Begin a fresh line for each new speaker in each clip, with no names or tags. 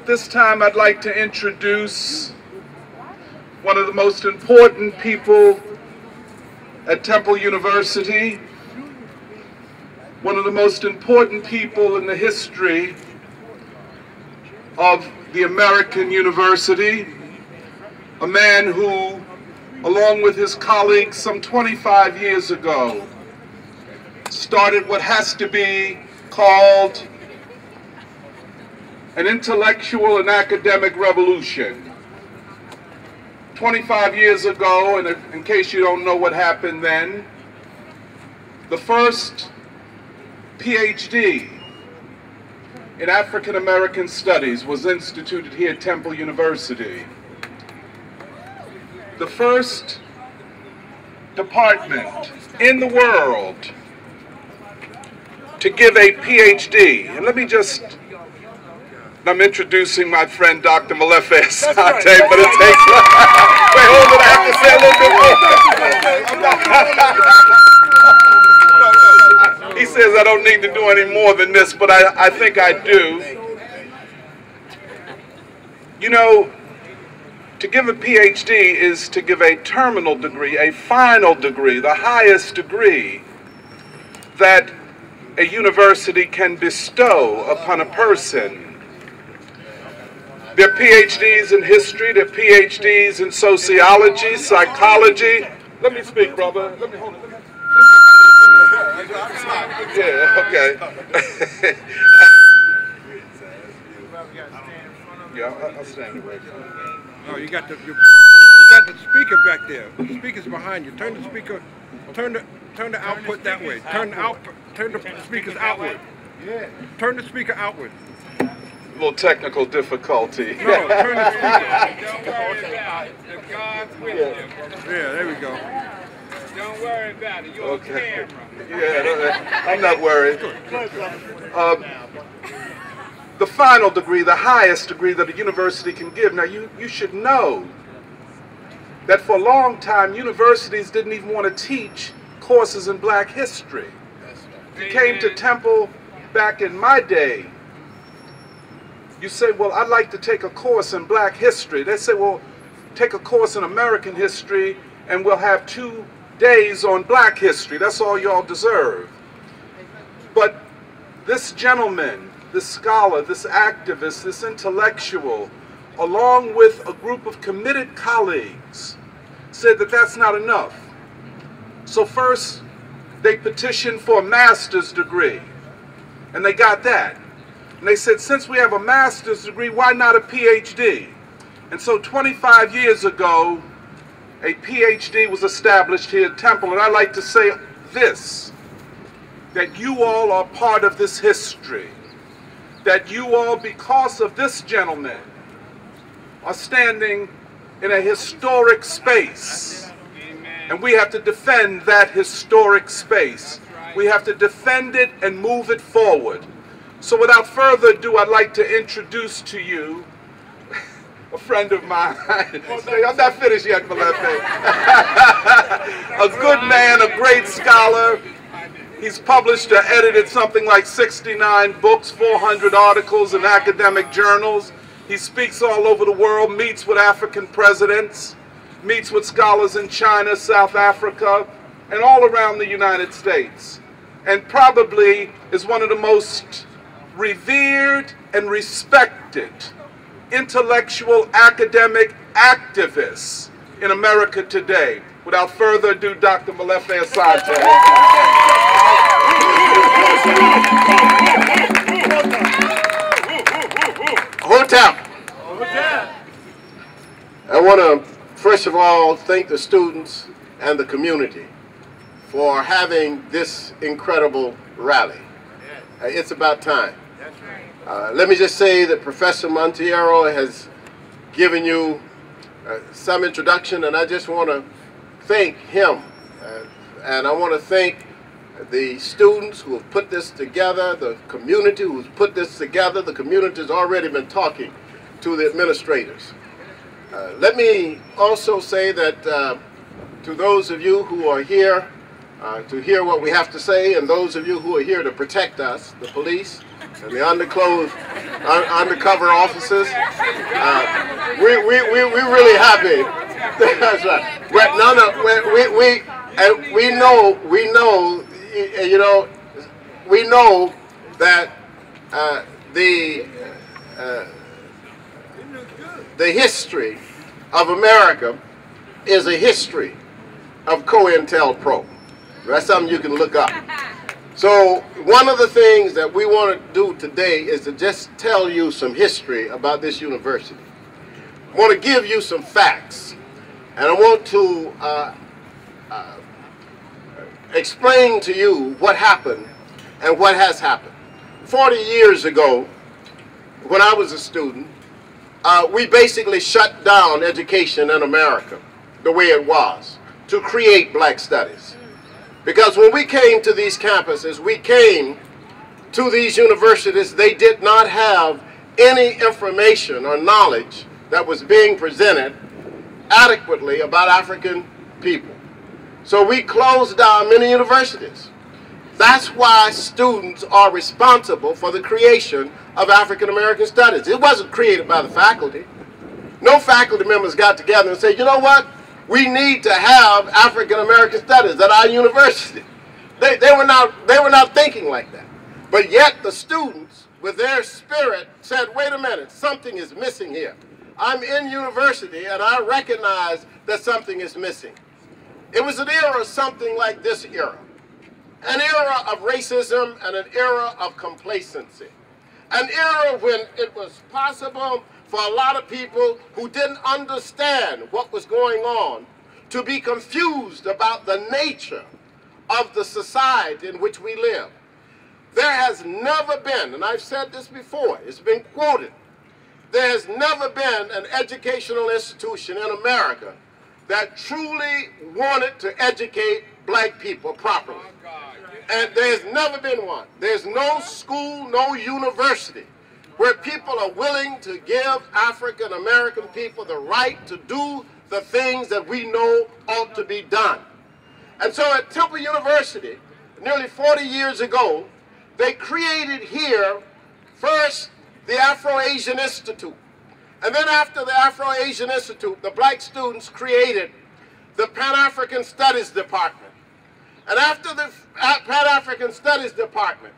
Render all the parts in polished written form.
this time I'd like to introduce one of the most important people at Temple University, one of the most important people in the history of the American university, a man who, along with his colleagues some 25 years ago, started what has to be called an intellectual and academic revolution. 25 years ago, and in case you don't know what happened then, the first PhD in African American Studies was instituted here at Temple University. The first department in the world to give a PhD. And let me just, I'm introducing my friend Dr. Molefi Asante, but it takes, wait, hold it, I have to say a little bit more. He says I don't need to do any more than this, but I think I do. You know, to give a PhD is to give a terminal degree, a final degree, the highest degree that a university can bestow upon a person. There are PhDs in history, there are PhDs in sociology, psychology. Let me speak, brother. Let me hold it. Yeah, okay. Yeah, I'll stand away from it.
No, you got the speaker back there. The speaker's behind you. Turn the speaker, turn the output that way. Turn the speakers outward. Yeah. Turn the speaker outward.
A little technical difficulty.
No, turn the speaker. Don't worry about it. The God's with you. Yeah, there we go. Don't worry about it. You're on camera.
Yeah, I'm not worried. The final degree, the highest degree that a university can give. Now, you should know that for a long time, universities didn't even want to teach courses in black history. If you came to Temple back in my day, you say, well, I'd like to take a course in black history. They say, well, take a course in American history and we'll have 2 days on black history. That's all y'all deserve. But this gentleman, this scholar, this activist, this intellectual, along with a group of committed colleagues, said that that's not enough. So first, they petitioned for a master's degree, and they got that. And they said, since we have a master's degree, why not a PhD? And so 25 years ago, a PhD was established here at Temple, and I'd like to say this, that you all are part of this history, that you all, because of this gentleman, are standing in a historic space. And we have to defend that historic space. We have to defend it and move it forward. So without further ado, I'd like to introduce to you a friend of mine. I'm not finished yet, Molefi. A good man, a great scholar. He's published or edited something like 69 books, 400 articles in academic journals. He speaks all over the world, meets with African presidents, meets with scholars in China, South Africa, and all around the United States. And probably is one of the most revered and respected intellectual academic activists in America today. Without further ado, Dr. Molefi Asante.
I want to first of all thank the students and the community for having this incredible rally. It's about time. Let me just say that Professor Monteiro has given you some introduction, and I just want to thank him. And I want to thank the students who have put this together, the community who's put this together. The community has already been talking to the administrators. Let me also say that to those of you who are here to hear what we have to say, and those of you who are here to protect us, the police, and the undercover officers. We're really happy. That's right. We know that the history of America is a history of COINTELPRO. That's something you can look up. So one of the things that we want to do today is to just tell you some history about this university. I want to give you some facts, and I want to explain to you what happened and what has happened. 40 years ago, when I was a student, we basically shut down education in America the way it was to create black studies. Because when we came to these campuses, we came to these universities, they did not have any information or knowledge that was being presented adequately about African people. So we closed down many universities. That's why students are responsible for the creation of African American studies. It wasn't created by the faculty. No faculty members got together and said, you know what? We need to have African American studies at our university. They were not thinking like that. But yet the students, with their spirit, said, wait a minute, something is missing here. I'm in university and I recognize that something is missing. It was an era something like this era. An era of racism and an era of complacency. An era when it was possible for a lot of people who didn't understand what was going on to be confused about the nature of the society in which we live. There has never been, and I've said this before, it's been quoted, there has never been an educational institution in America that truly wanted to educate black people properly. And there's never been one. There's no school, no university where people are willing to give African American people the right to do the things that we know ought to be done. And so at Temple University, nearly 40 years ago, they created here first the Afro-Asian Institute. And then after the Afro-Asian Institute, the black students created the Pan-African Studies Department. And after the Pan-African Studies Department,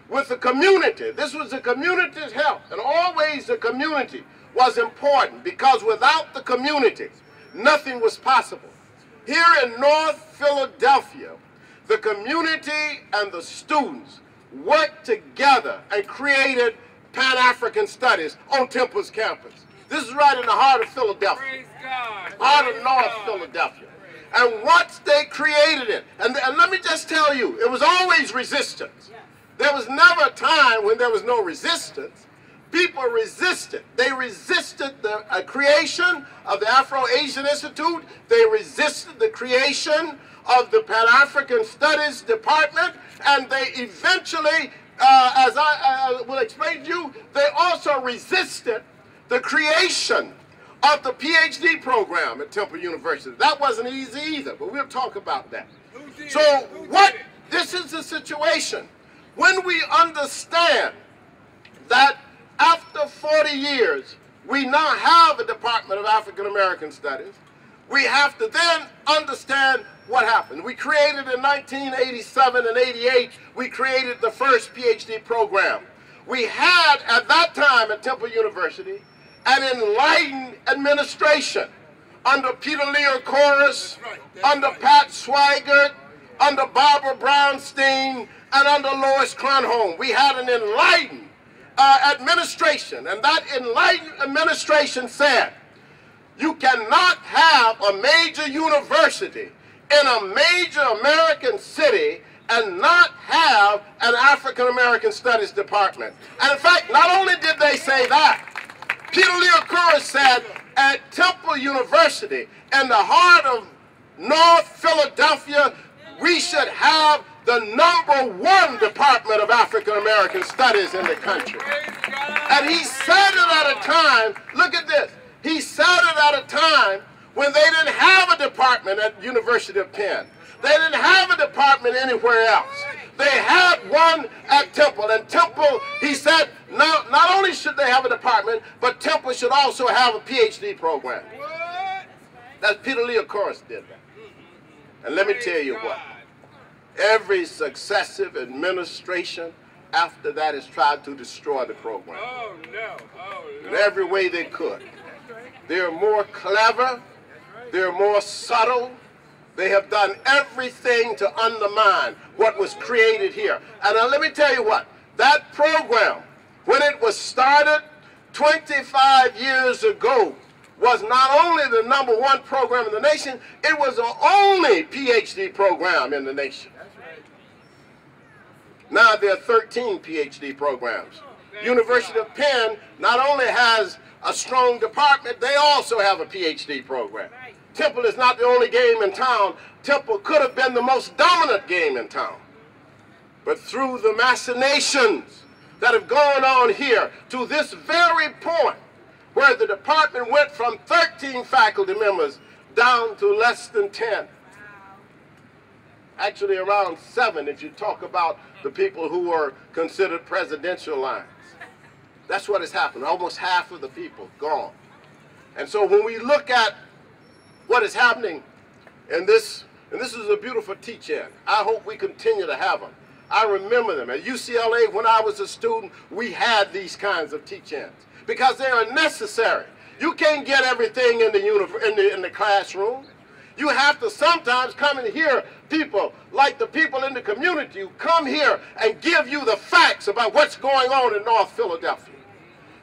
with the community, this was the community's help, and always the community was important, because without the community, nothing was possible. Here in North Philadelphia, the community and the students worked together and created Pan-African Studies on Temple's campus. This is right in the heart of Philadelphia, heart of North Philadelphia. And once they created it, and let me just tell you, it was always resistance. There was never a time when there was no resistance. People resisted. They resisted the creation of the Afro-Asian Institute. They resisted the creation of the Pan-African Studies Department. And they eventually, as I will explain to you, they also resisted the creation of the PhD program at Temple University. That wasn't easy either, but we'll talk about that. So this is the situation. When we understand that after 40 years, we now have a Department of African American Studies, we have to then understand what happened. We created in 1987 and 88, we created the first PhD program. We had, at that time at Temple University, an enlightened administration under Peter Lear Corus, under Pat Swigert, under Barbara Brownstein, and under Lois Kronholm. We had an enlightened administration, and that enlightened administration said, you cannot have a major university in a major American city and not have an African American Studies department. And in fact, not only did they say that, Peter Lear Corus said at Temple University, in the heart of North Philadelphia, we should have the #1 Department of African American Studies in the country. And he said it at a time, look at this, he said it at a time when they didn't have a department at University of Penn. They didn't have a department anywhere else. They had one at Temple, and Temple, he said, not only should they have a department, but Temple should also have a PhD program. That's Peter Leocoris did that. And let me tell you what, every successive administration after that has tried to destroy the program.
Oh, no. Oh, no.
In every way they could. They're more clever, they're more subtle. They have done everything to undermine what was created here. And now let me tell you what, that program, when it was started 25 years ago, was not only the #1 program in the nation, it was the only PhD program in the nation. Now there are 13 PhD programs. University of Penn not only has a strong department, they also have a PhD program. Temple is not the only game in town. Temple could have been the most dominant game in town. But through the machinations that have gone on here to this very point, where the department went from 13 faculty members down to less than 10. Actually around 7 if you talk about the people who were considered presidential lines. That's what has happened. Almost half of the people gone. And so when we look at what is happening in this, and this is a beautiful teach-in. I hope we continue to have them. I remember them. At UCLA, when I was a student, we had these kinds of teach-ins because they are necessary. You can't get everything in the classroom. You have to sometimes come and hear people like the people in the community who come here and give you the facts about what's going on in North Philadelphia.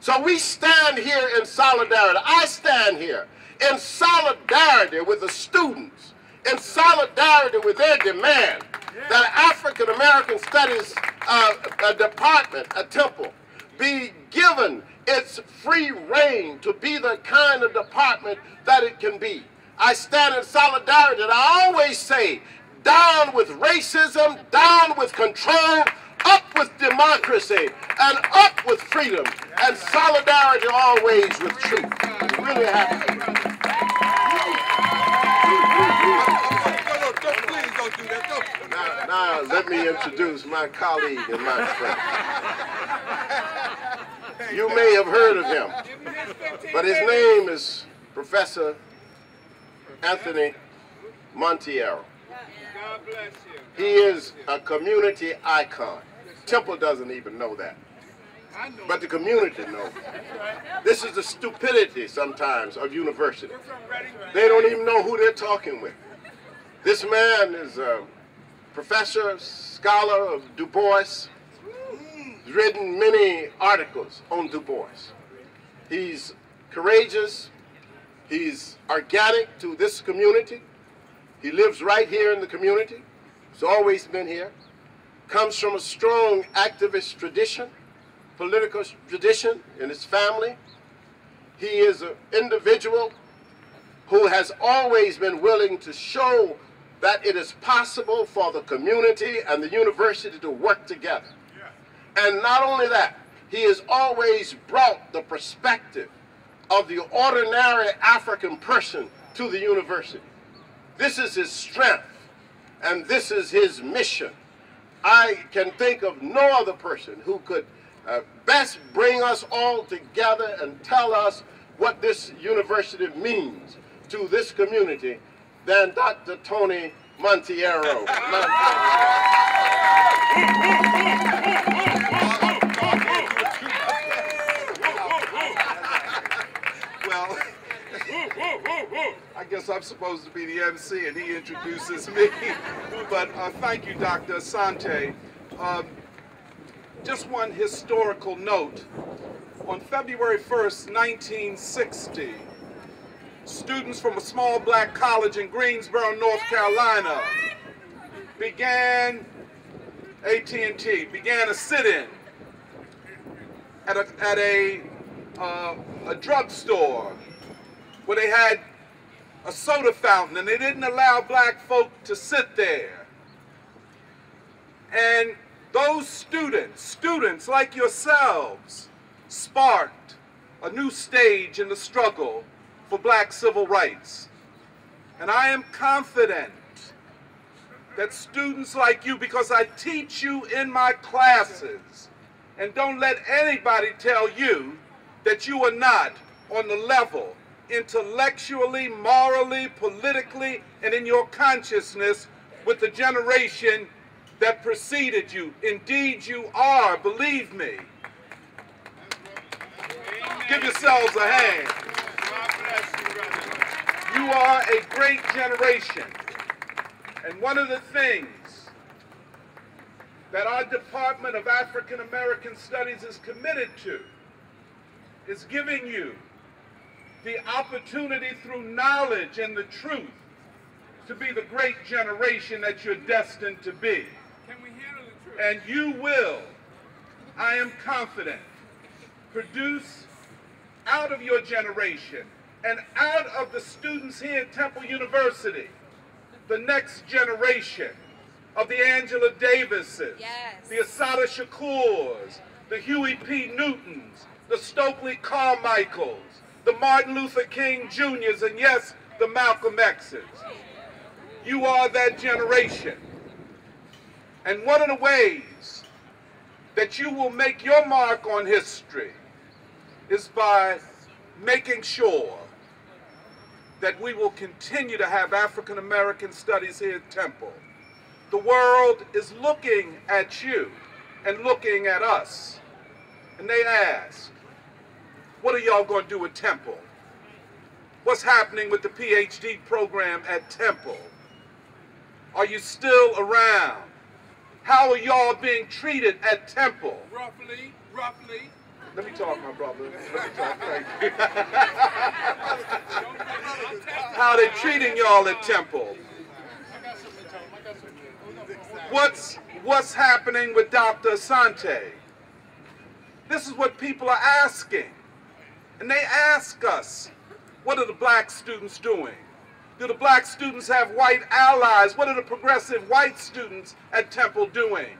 So we stand here in solidarity. I stand here in solidarity with the students, in solidarity with their demand that African American Studies department at Temple be given its free reign to be the kind of department that it can be. I stand in solidarity, and I always say, down with racism, down with control, up with democracy, and up with freedom, and solidarity always with truth. Really happy.
Please don't do that.
Now let me introduce my colleague and my friend. You may have heard of him, but his name is Professor Anthony Monteiro.
God bless you.
He is a community icon. Temple doesn't even know that, but the community knows. This is the stupidity sometimes of university. They don't even know who they're talking with. This man is a professor, scholar of Du Bois. He's written many articles on Du Bois. He's courageous. He's organic to this community. He lives right here in the community. He's always been here. Comes from a strong activist tradition, political tradition in his family. He is an individual who has always been willing to show that it is possible for the community and the university to work together. And not only that, he has always brought the perspective of the ordinary African person to the university. This is his strength, and this is his mission. I can think of no other person who could best bring us all together and tell us what this university means to this community than Dr. Tony Monteiro.
Well, I guess I'm supposed to be the MC and he introduces me. But thank you, Dr. Asante. Just one historical note. On February 1st, 1960, students from a small black college in Greensboro, North Carolina, began a sit-in at a drugstore where they had a soda fountain and they didn't allow black folk to sit there. And those students like yourselves, sparked a new stage in the struggle for black civil rights. And I am confident that students like you, because I teach you in my classes, and don't let anybody tell you that you are not on the level, intellectually, morally, politically, and in your consciousness with the generation that preceded you. Indeed, you are, believe me. Give yourselves a hand. You are a great generation. And one of the things that our Department of African American Studies is committed to is giving you the opportunity through knowledge and the truth to be the great generation that you're destined to be.
Can we handle the truth?
And you will, I am confident, produce out of your generation and out of the students here at Temple University the next generation of the Angela Davises,
yes,
the Assata Shakurs, the Huey P. Newtons, the Stokely Carmichaels, the Martin Luther King Jr.'s, and yes, the Malcolm X's. You are that generation. And one of the ways that you will make your mark on history is by making sure that we will continue to have African American studies here at Temple. The world is looking at you and looking at us. And they ask, what are y'all going to do at Temple? What's happening with the PhD program at Temple? Are you still around? How are y'all being treated at Temple?
Roughly.
Let me talk, my brother. Let me talk. Thank you. How are they treating y'all at Temple? What's happening with Dr. Asante? This is what people are asking. And they ask us, what are the black students doing? Do the black students have white allies? What are the progressive white students at Temple doing?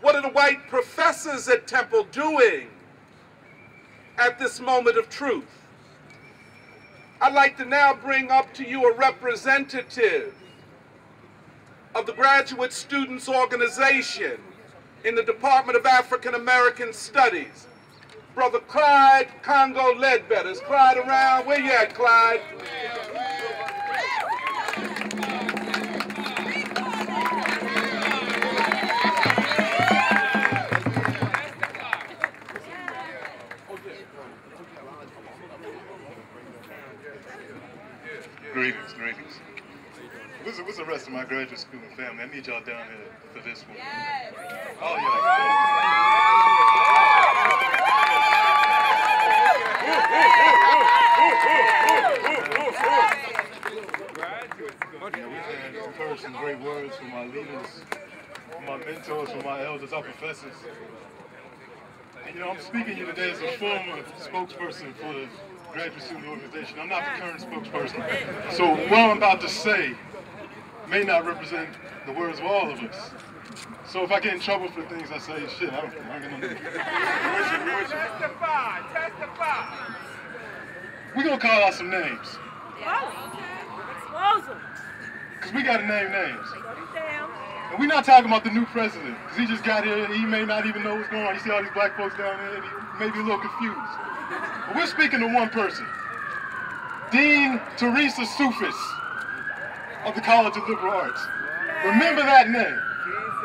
What are the white professors at Temple doing at this moment of truth? I'd like to now bring up to you a representative of the Graduate Students Organization in the Department of African American Studies, Brother Clyde Congo Ledbetter. Is Clyde around? Where you at, Clyde?
Greetings. What's the rest of my graduate school and family? I need y'all down here for this one.
yes.
All y'all. Yeah, we've heard some great words from my leaders, from my mentors, from my elders, our professors. And you know, I'm speaking to you today as a former spokesperson for the graduate student organization. I'm not the current spokesperson. So what I'm about to say may not represent the words of all of us. So if I get in trouble for things I say, shit, I don't care. I'm gonna
Testify.
We're gonna call out some names.
Expose them.
Because we gotta name names.
Damn.
And we're not talking about the new president, because he just got here and he may not even know what's going on. You see all these black folks down there and he may be a little confused. But we're speaking to one person. Dean Teresa Sufis of the College of Liberal Arts. Remember that name.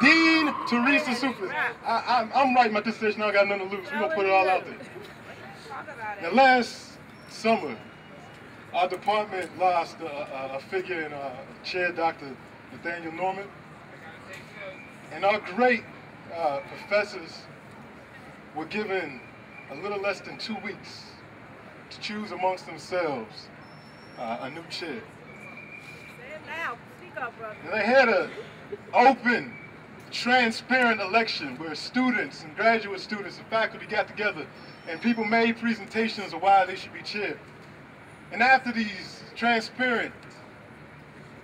Dean Teresa Sufis. I'm writing my dissertation, I got nothing to lose. We're gonna put it all out there. Now last summer, our department lost a figure in Chair Dr. Nathaniel Norman. And our great professors were given a little less than 2 weeks to choose amongst themselves a new chair.
Say it now. Speak up, brother.
And they had an open, transparent election where students and graduate students and faculty got together and people made presentations of why they should be chair. And after these transparent,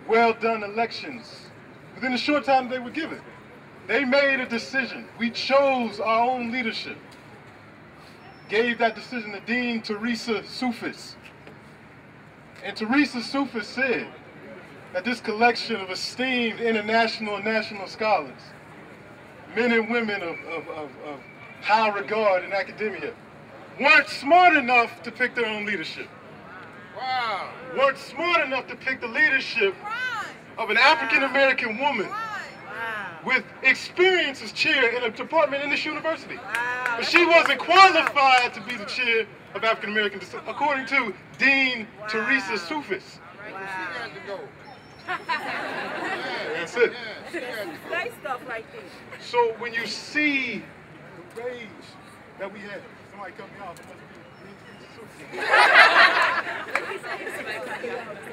well-done elections, within a short time they were given, they made a decision. We chose our own leadership. Gave that decision to Dean Teresa Sufis. And Teresa Sufis said, that this collection of esteemed international and national scholars, men and women of high regard in academia, weren't smart enough to pick their own leadership.
Wow.
Weren't smart enough to pick the leadership of an African-American woman with experience as chair in a department in this university. But she wasn't qualified to be the chair of African-American descent, according to Dean Teresa Soufis. That's it.
Say stuff like this.
So when you see the rage that we had, somebody cut me off.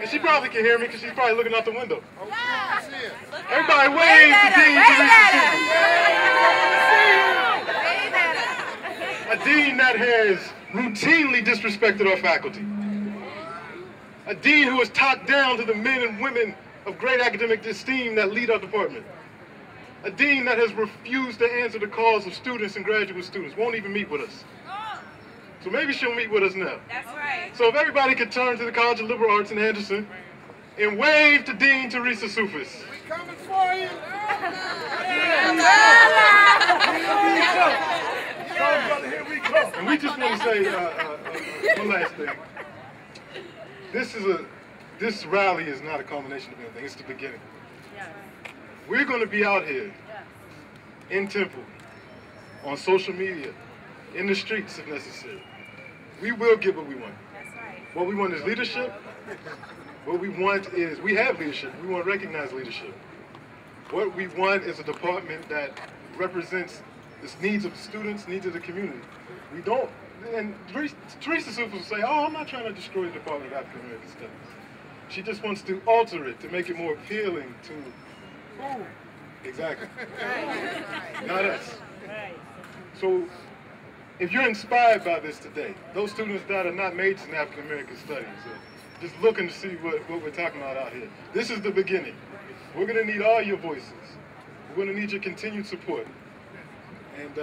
And she probably can hear me because she's probably looking out the window. Everybody wave to Dean Teresa Soufis. A dean that has routinely disrespected our faculty. A dean who has talked down to the men and women of great academic esteem that lead our department. A dean that has refused to answer the calls of students and graduate students, won't even meet with us. So maybe she'll meet with us now.
That's right.
So if everybody could turn to the College of Liberal Arts in Henderson and wave to Dean Teresa Soufis.
We coming for you.
And we just want to say one last thing. This rally is not a culmination of anything. It's the beginning.
Yes.
We're going to be out here in Temple, on social media, in the streets if necessary. We will get what we want.
That's right.
What we want is leadership. What we want is, we have leadership. We want to recognize leadership. What we want is a department that represents the needs of the students, needs of the community. We don't, and Teresa Soufis will say, oh, I'm not trying to destroy the Department of African American Studies. She just wants to alter it to make it more appealing to, exactly, not us.
Right.
So, if you're inspired by this today, those students that are not majors in African American Studies, just looking to see what we're talking about out here, this is the beginning. We're going to need all your voices. We're going to need your continued support. And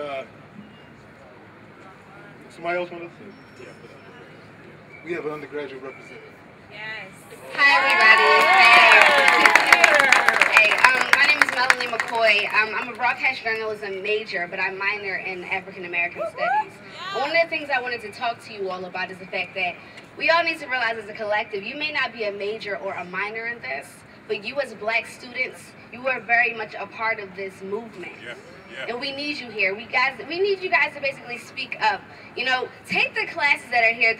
somebody else want to say? We have an undergraduate representative.
Yes. Hi, everybody. Hey, my name is Melanie McCoy. I'm a broadcast journalism major, but I minor in African American Studies. And one of the things I wanted to talk to you all about is the fact that we all need to realize as a collective, you may not be a major or a minor in this, but you as black students, you are very much a part of this movement.
Yeah.
And we need you here. We need you guys to basically speak up. You know, take the classes that are here.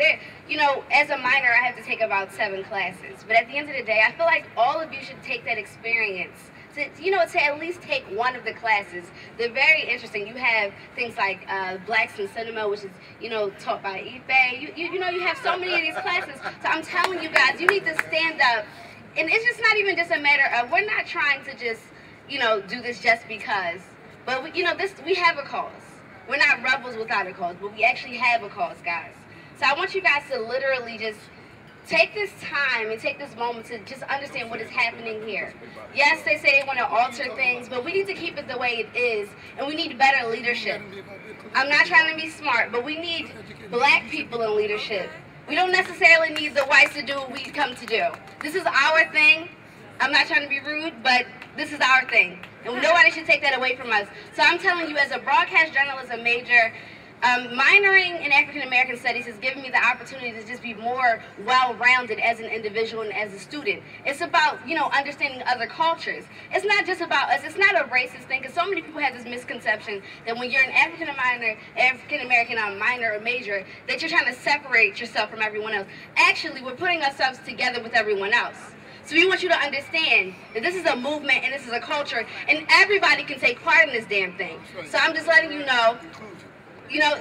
You know, as a minor, I have to take about 7 classes. But at the end of the day, I feel like all of you should take that experience to, you know, to at least take one of the classes. They're very interesting. You have things like Blacks in Cinema, which is, you know, taught by Ife. You know, you have so many of these classes. So I'm telling you guys, you need to stand up. And it's just not even just a matter of, we're not trying to just, you know, do this just because. But, you know, we have a cause. We're not rebels without a cause, but we actually have a cause, guys. So I want you guys to literally just take this time and take this moment to just understand what is happening here. Yes, they say they want to alter things, but we need to keep it the way it is, and we need better leadership. I'm not trying to be smart, but we need black people in leadership. We don't necessarily need the whites to do what we come to do. This is our thing. I'm not trying to be rude, but this is our thing. And nobody should take that away from us. So I'm telling you, as a broadcast journalism major, minoring in African American Studies has given me the opportunity to just be more well-rounded as an individual and as a student. It's about, you know, understanding other cultures. It's not just about us. It's not a racist thing, because so many people have this misconception that when you're an African American minor or major, that you're trying to separate yourself from everyone else. Actually, we're putting ourselves together with everyone else. So we want you to understand that this is a movement and this is a culture, and everybody can take part in this damn thing. So I'm just letting you know,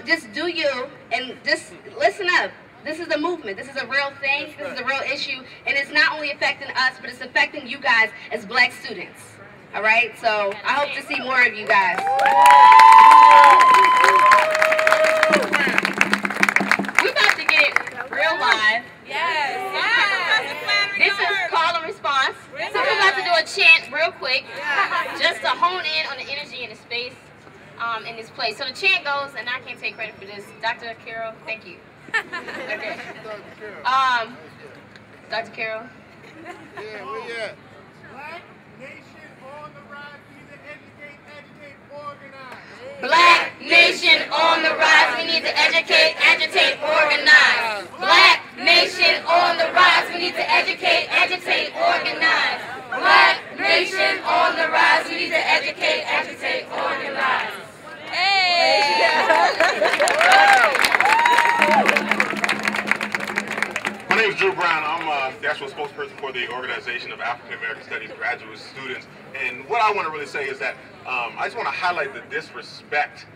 just do you, and just listen up. This is a movement. This is a real thing. This is a real issue, and it's not only affecting us, but it's affecting you guys as black students. All right? So I hope to see more of you guys. We're about to get real live.
Yes.
This is call and response. So we're about to do a chant real quick, just to hone in on the energy in the space, in this place. So the chant goes, and I can't take credit for this. Dr. Carroll, thank you. Okay. Dr. Carroll.
Yeah, where you at?
Black nation on the rise. We need to educate, agitate, organize.
Black nation on the rise. We need to educate, agitate, organize. Black nation on the rise. We need to educate, agitate, organize. Black nation on the rise. We need to educate, agitate, organize.
My name is Drew Brown. I'm the actual spokesperson for the Organization of African American Studies Graduate Students. And what I want to really say is that I just want to highlight the disrespect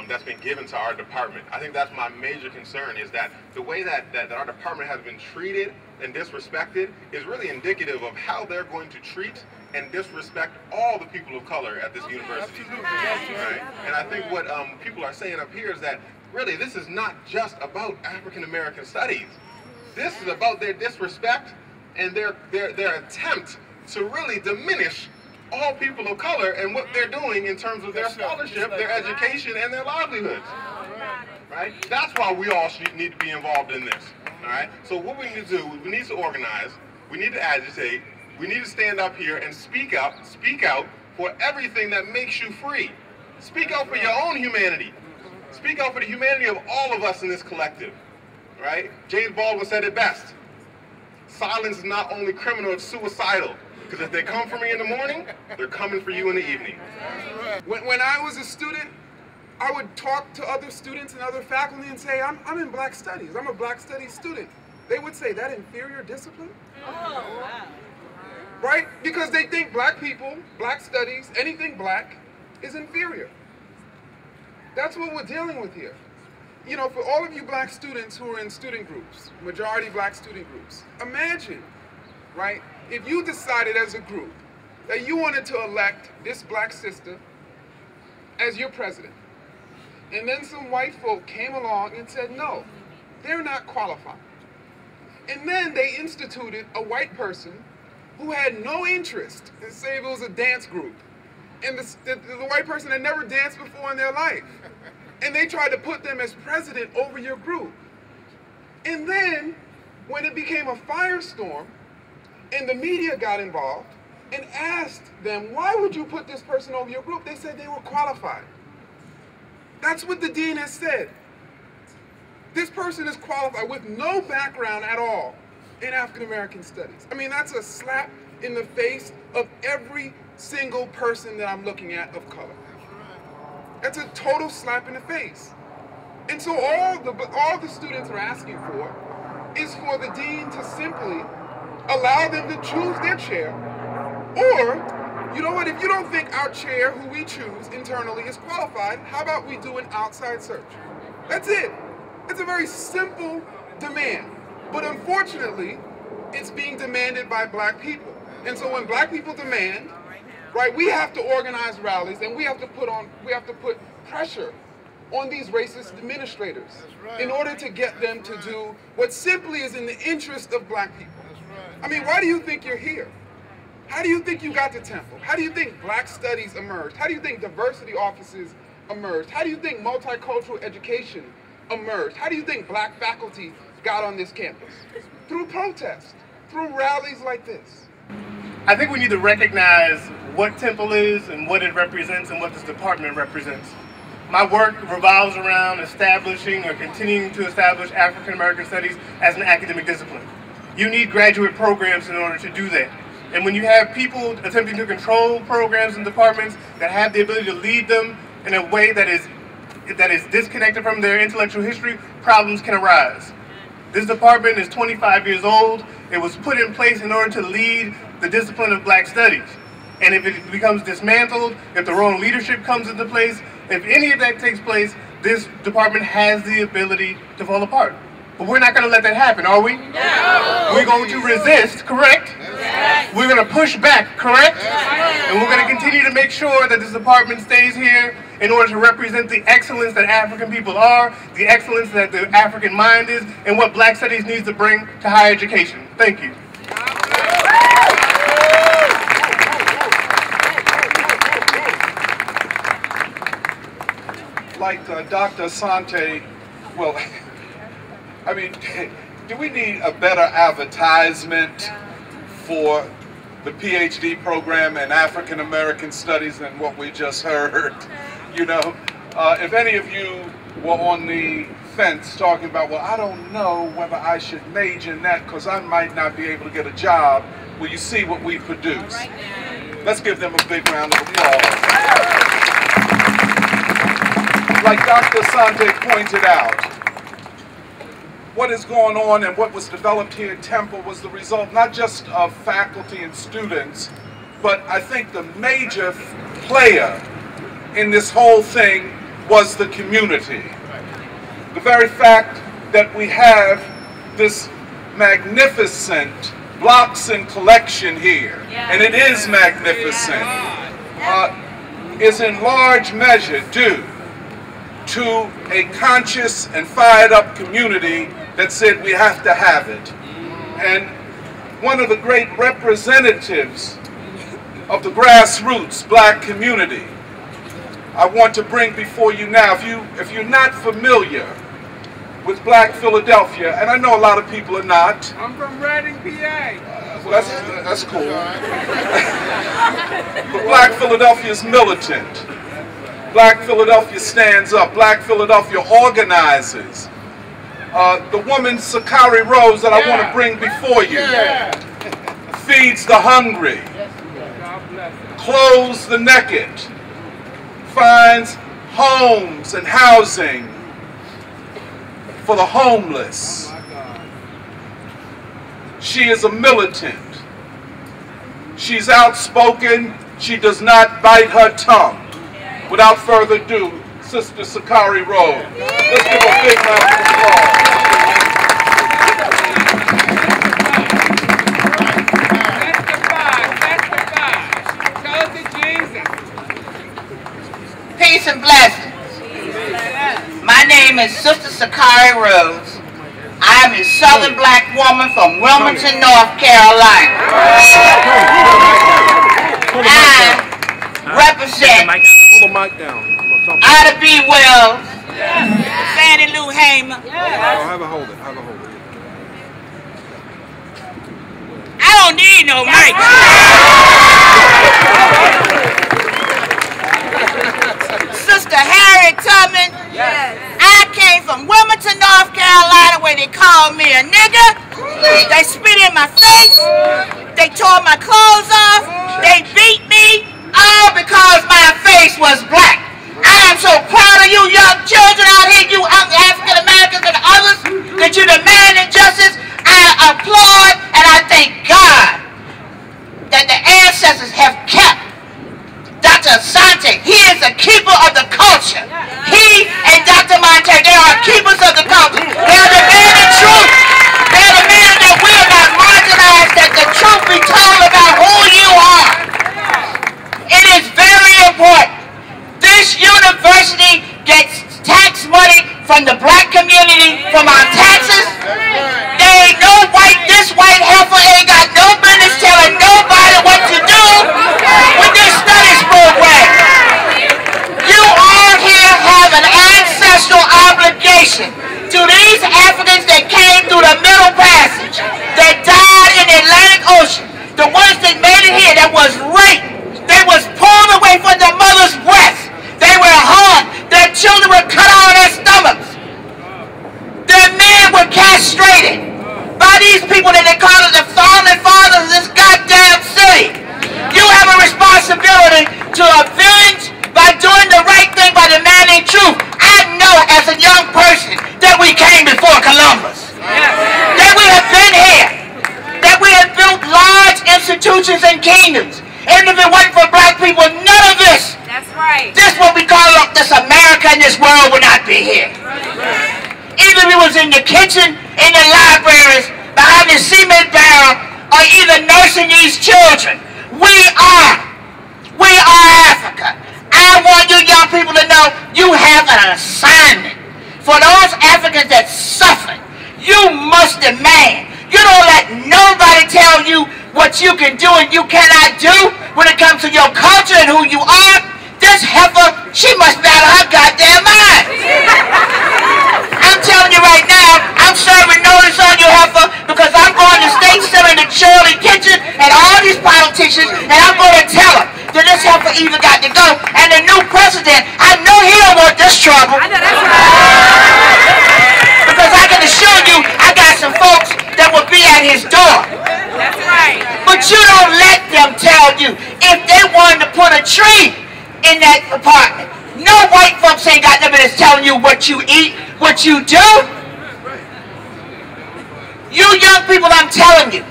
that's been given to our department. I think that's my major concern, is that the way that our department has been treated and disrespected is really indicative of how they're going to treat and disrespect all the people of color at this university. Right? And I think what people are saying up here is that really this is not just about African American studies. This is about their disrespect and their attempt to really diminish all people of color and what they're doing in terms of their scholarship, their education, and their livelihoods. Right? That's why we all need to be involved in this. All right? So what we need to do is we need to organize, we need to agitate, we need to stand up here and speak out for everything that makes you free. Speak out for your own humanity. Speak out for the humanity of all of us in this collective. Right? James Baldwin said it best. Silence is not only criminal, it's suicidal. Because if they come for me in the morning, they're coming for you in the evening.
When I was a student, I would talk to other students and other faculty and say, I'm in Black Studies. I'm a Black Studies student. They would say, that inferior discipline? Oh, wow. Right? Because they think Black people, Black Studies, anything Black is inferior. That's what we're dealing with here. You know, for all of you Black students who are in student groups, majority Black student groups, imagine, right, if you decided as a group that you wanted to elect this Black sister as your president, and then some white folk came along and said, no, they're not qualified. And then they instituted a white person who had no interest in, say, if it was a dance group, and the white person had never danced before in their life. And they tried to put them as president over your group. And then, when it became a firestorm, and the media got involved and asked them, why would you put this person over your group? They said they were qualified. That's what the dean has said. This person is qualified with no background at all in African American studies. I mean, that's a slap in the face of every single person that I'm looking at of color. That's a total slap in the face. And so all the students are asking for is for the dean to simply allow them to choose their chair, or, you know what, if you don't think our chair, who we choose internally, is qualified, how about we do an outside search? That's it. It's a very simple demand. But unfortunately, it's being demanded by Black people. And so when Black people demand, right, we have to organize rallies, and we have to put pressure on these racist administrators in order to get them to do what simply is in the interest of Black people. I mean, why do you think you're here? How do you think you got to Temple? How do you think Black Studies emerged? How do you think diversity offices emerged? How do you think multicultural education emerged? How do you think Black faculty got on this campus? Through protest, through rallies like this.
I think we need to recognize what Temple is and what it represents and what this department represents. My work revolves around establishing or continuing to establish African American studies as an academic discipline. You need graduate programs in order to do that. And when you have people attempting to control programs and departments that have the ability to lead them in a way that is disconnected from their intellectual history, problems can arise. This department is 25 years old. It was put in place in order to lead the discipline of Black studies. And if it becomes dismantled, if the wrong leadership comes into place, if any of that takes place, this department has the ability to fall apart. But we're not going to let that happen, are we? No. We're going to resist, correct? Yes. We're going to push back, correct? Yes. And we're going to continue to make sure that this department stays here in order to represent the excellence that African people are, the excellence that the African mind is, and what Black Studies needs to bring to higher education. Thank you.
Like Dr. Asante, well, I mean, do we need a better advertisement for the PhD program in African American Studies and what we just heard. You know, if any of you were on the fence talking about, well, I don't know whether I should major in that because I might not be able to get a job, well, you see what we produce. Let's give them a big round of applause. Like Dr. Asante pointed out, what is going on and what was developed here at Temple was the result not just of faculty and students, but I think the major player in this whole thing was the community. The very fact that we have this magnificent Bloxon collection here, and it is magnificent, is in large measure due to a conscious and fired up community that said we have to have it. And one of the great representatives of the grassroots black community I want to bring before you now. If you're not familiar with Black Philadelphia, and I know a lot of people are not.
I'm from Reading, PA.
That's cool. But Black Philadelphia is militant. Black Philadelphia stands up. Black Philadelphia organizes. The woman Sakari Rose that I want to bring before you feeds the hungry, clothes the naked, finds homes and housing for the homeless. She is a militant. She's outspoken. She does not bite her tongue. Without further ado, Sister Sakari Rose. Let's give a big round of applause.
Peace and blessings. My name is Sister Sakari Rose. I am a Southern black woman from Wilmington, North Carolina. I represent Ida B. Wells, Fannie Lou Hamer.
Have a hold it.
I don't need no mic. Sister Harriet Tubman. I came from Wilmington, North Carolina, where they called me a nigger. They spit in my face. They tore my clothes off. They beat me, all because my face was black. I am so proud of you young children out here, you African Americans and others, that you demand injustice. I applaud and I thank God that the ancestors have kept Dr. Asante. He is a keeper of the culture. He and Dr. Monteiro, they are keepers of the culture. They are demanding truth. They are demanding that we are not marginalized, that the truth be told about who you are. It is very important. This university gets tax money from the black community, from our taxes. There ain't no this white heifer ain't got no business telling nobody what to do with this studies program. You all here have an ancestral obligation to these Africans that came through the Middle Passage, that died in the Atlantic Ocean, the ones that made it here, that was raped, they was pulled away from their mother's breast, they were hung, their children were cut out of their stomachs, their men were castrated by these people that they call the founding fathers of this goddamn city. You have a responsibility to avenge by doing the right thing, by demanding truth. I know as a young person that we came before Columbus, that we have been here, that we have built large institutions and kingdoms. And if it wasn't for black people, none of this, this what we call this America and this world would not be here. Either we was in the kitchen, in the libraries, behind the cement barrel, or either nursing these children. We are Africa. I want you young people to know you have an assignment. For those Africans that suffer, you must demand. You don't let nobody tell you what you can do and you cannot do when it comes to your culture and who you are. This heifer, she must be out of her goddamn mind. I'm telling you right now, I'm serving notice on you, heifer, because I'm going to State Center in the Shirley Kitchen and positions, and I'm going to tell them that this heifer either got to go, and the new president, I know he don't want this trouble.
I know that's right.
Because I can assure you, I got some folks that will be at his door.
That's right.
But you don't let them tell you. If they wanted to put a tree in that apartment, no white folks ain't got nothing that's telling you what you eat, what you do. You young people, I'm telling you,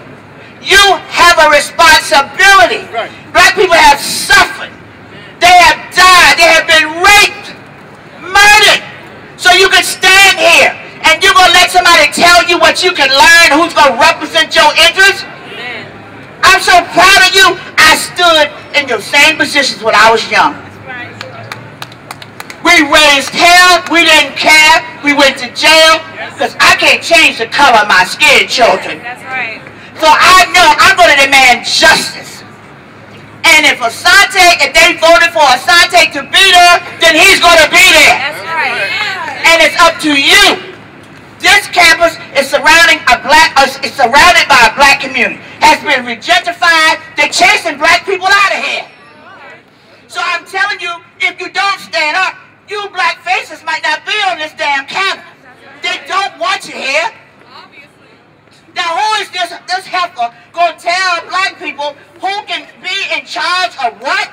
you have a responsibility.
Right.
Black people have suffered. They have died. They have been raped, murdered. So you can stand here and you're going to let somebody tell you what you can learn, who's going to represent your interests? I'm so proud of you. I stood in your same positions when I was young. We raised hell. We didn't care. We went to jail because I can't change the color of my skin, children.
That's right.
So I know I'm going to demand justice. And if Asante, if they voted for Asante to be there, then he's going to be there.
That's right.
And it's up to you. This campus is surrounded by a black community. Has been gentrified. They're chasing black people out of here. So I'm telling you, if you don't stand up, you black faces might not be on this damn campus. They don't want you here. Now who is this heifer going to tell black people who can be in charge of what?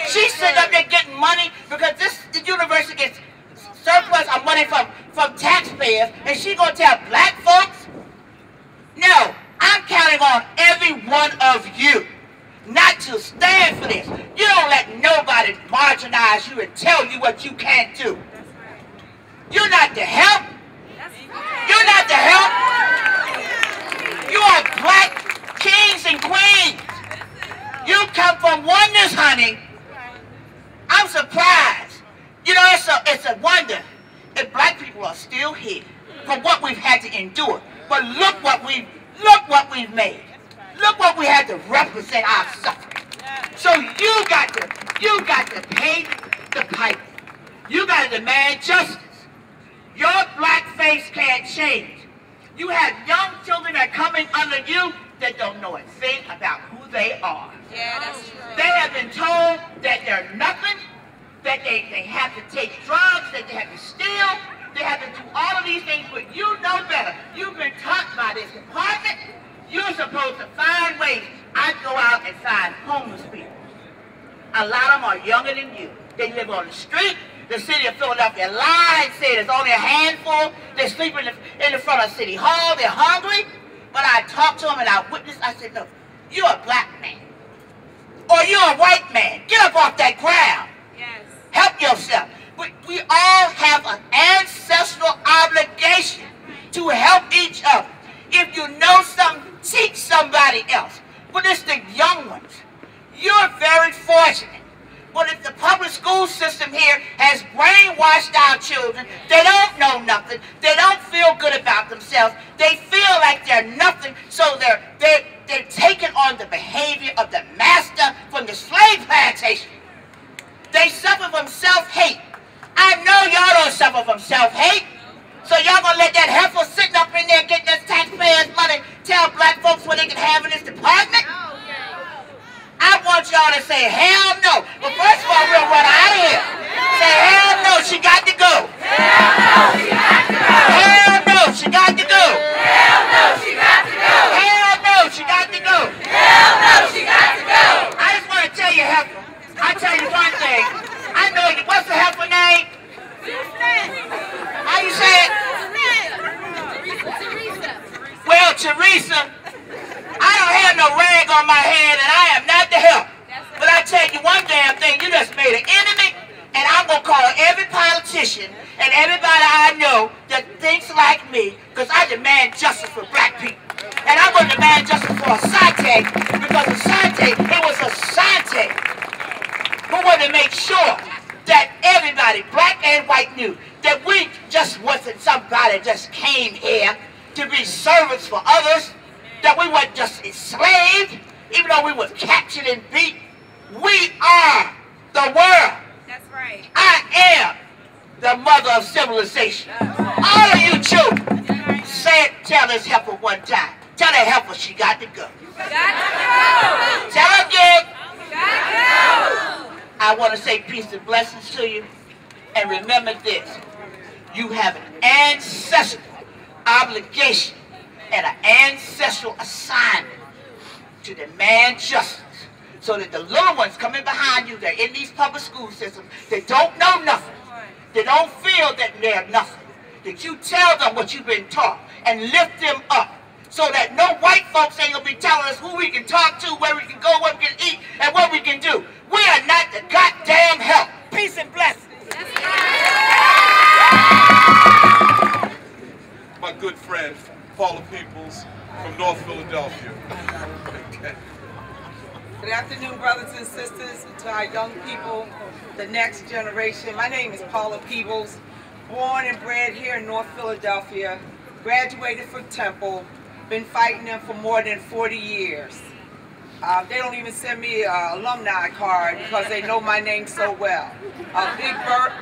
She's sitting up there getting money because the university gets surplus of money from taxpayers, and she going to tell black folks? No, I'm counting on every one of you not to stand for this. You don't let nobody marginalize you and tell you what you can't do. You're not to help. You're not to help. You are black kings and queens. You come from oneness, honey. I'm surprised. You know, it's a wonder if black people are still here for what we've had to endure. But look what we've made. Look what we had to represent our suffering. So you got to pay the piper. You got to demand justice. Your black face can't change. You have young children that are coming under you that don't know a thing about who they are.
Yeah, that's true.
They have been told that they're nothing, that they have to take drugs, that they have to steal, they have to do all of these things, but you know better. You've been taught by this department. You're supposed to find ways. I go out and find homeless people. A lot of them are younger than you. They live on the street. The city of Philadelphia lied, said there's only a handful. They sleep in the front of City Hall. They're hungry. But I talked to them and I witnessed. I said, no, you're a black man. Or you're a white man. Get up off that ground.
Yes.
Help yourself. We all have an ancestral obligation to help each other. If you know something, teach somebody else. But it's the young ones. You're very fortunate. But if the public school system here has brainwashed our children, they don't know nothing. They don't feel good about themselves. They feel like they're nothing. So they're taking on the behavior of the master from the slave plantation. They suffer from self-hate. I know y'all don't suffer from self-hate. So y'all gonna let that heifer sitting up in there getting this taxpayers' money tell black folks what they can have in this department? I want y'all to say hell no. But first of all, we'll run out of here. Say hell no, she got to go.
Hell no, she got to go.
Hell no, she got to go.
Hell no, she got to go.
Hell no, she got to go.
Hell no, she got to go.
I just want to tell you, heifer. I tell you one thing. I know you. What's the heifer name? How you say it? Well, Teresa, I don't have no rag on my head and I am not the help. But I tell you one damn thing, you just made an enemy, and I'm going to call every politician and everybody I know that thinks like me, because I demand justice for black people. And I'm going to demand justice for Asante, because Asante, it was Asante who wanted to make sure that everybody, black and white, knew that we just wasn't somebody just came here to be servants for others, that we weren't just enslaved, even though we were captured and beat. We are the world.
That's right.
I am the mother of civilization. All of you children, say it, tell this heifer one time. Tell that heifer she got to go. Tell again. I want to say peace and blessings to you. And remember this. You have an ancestral obligation and an ancestral assignment to demand justice so that the little ones coming behind you, that in these public school systems, they don't know nothing. They don't feel that they're nothing. That you tell them what you've been taught and lift them up so that no white folks ain't going to be telling us who we can talk to, where we can go, what we can eat, and what we can do. We are not the goddamn help. Peace and blessings.
My good friend, Paula Peoples from North Philadelphia. Okay.
Good afternoon, brothers and sisters, to our young people, the next generation. My name is Paula Peoples, born and bred here in North Philadelphia, graduated from Temple, been fighting them for more than 40 years. They don't even send me an alumni card because they know my name so well.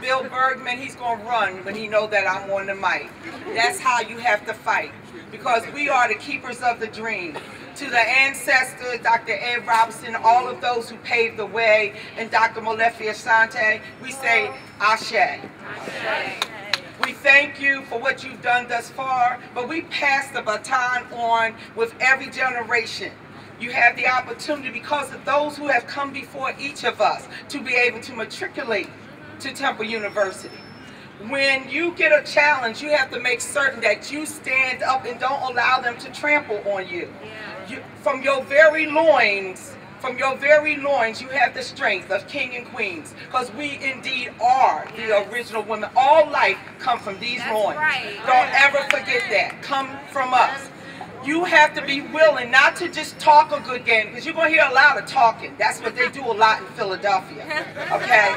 Bill Bergman, he's going to run when he knows that I'm on the mic. That's how you have to fight, because we are the keepers of the dream. To the ancestors, Dr. Ed Robinson, all of those who paved the way, and Dr. Molefi Asante, we say Ashe. We thank you for what you've done thus far, but we pass the baton on with every generation. You have the opportunity, because of those who have come before each of us, to be able to matriculate to Temple University. When you get a challenge, you have to make certain that you stand up and don't allow them to trample on you. From your very loins, you have the strength of king and queens, because we indeed are the original women. All life come from these loins. Don't ever forget that. Come from us. You have to be willing not to just talk a good game, because you're going to hear a lot of talking. That's what they do a lot in Philadelphia, okay?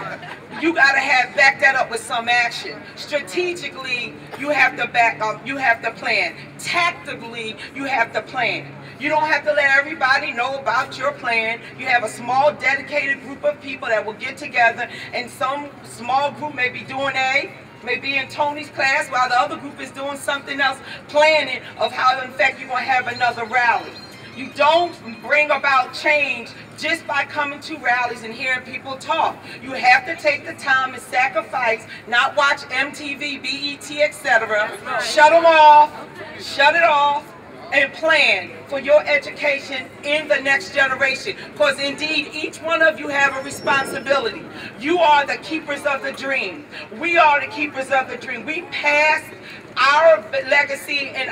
You got to back that up with some action. Strategically, you have to back up, you have to plan. Tactically, you have to plan. You don't have to let everybody know about your plan. You have a small, dedicated group of people that will get together, and some small group may be doing may be in Tony's class while the other group is doing something else, planning of how, in fact, you're going to have another rally. You don't bring about change just by coming to rallies and hearing people talk. You have to take the time and sacrifice, not watch MTV, BET, etc. Shut them off, shut it off, and plan for your education in the next generation. Because indeed, each one of you have a responsibility. You are the keepers of the dream. We are the keepers of the dream. We pass our legacy, and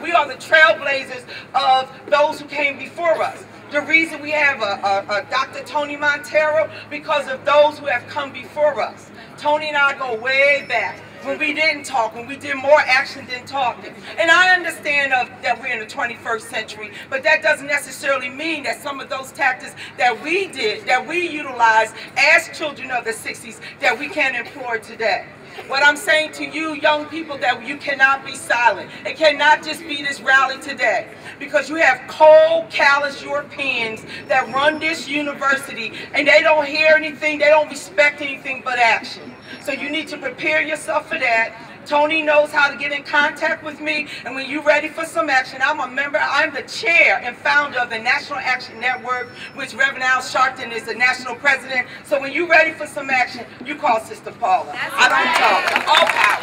we are the trailblazers of those who came before us. The reason we have a Dr. Tony Monteiro, because of those who have come before us. Tony and I go way back. When we didn't talk, when we did more action than talking. And I understand that we're in the 21st century, but that doesn't necessarily mean that some of those tactics that we did, that we utilized as children of the 60s, that we can't employ today. What I'm saying to you, young people, that you cannot be silent. It cannot just be this rally today, because you have cold, callous Europeans that run this university, and they don't hear anything, they don't respect anything but action. So you need to prepare yourself for that. Tony knows how to get in contact with me, and when you're ready for some action, I'm a member, I'm the chair and founder of the National Action Network, which Reverend Al Sharpton is the national president. So when you're ready for some action, you call Sister Paula. I don't talk. Okay.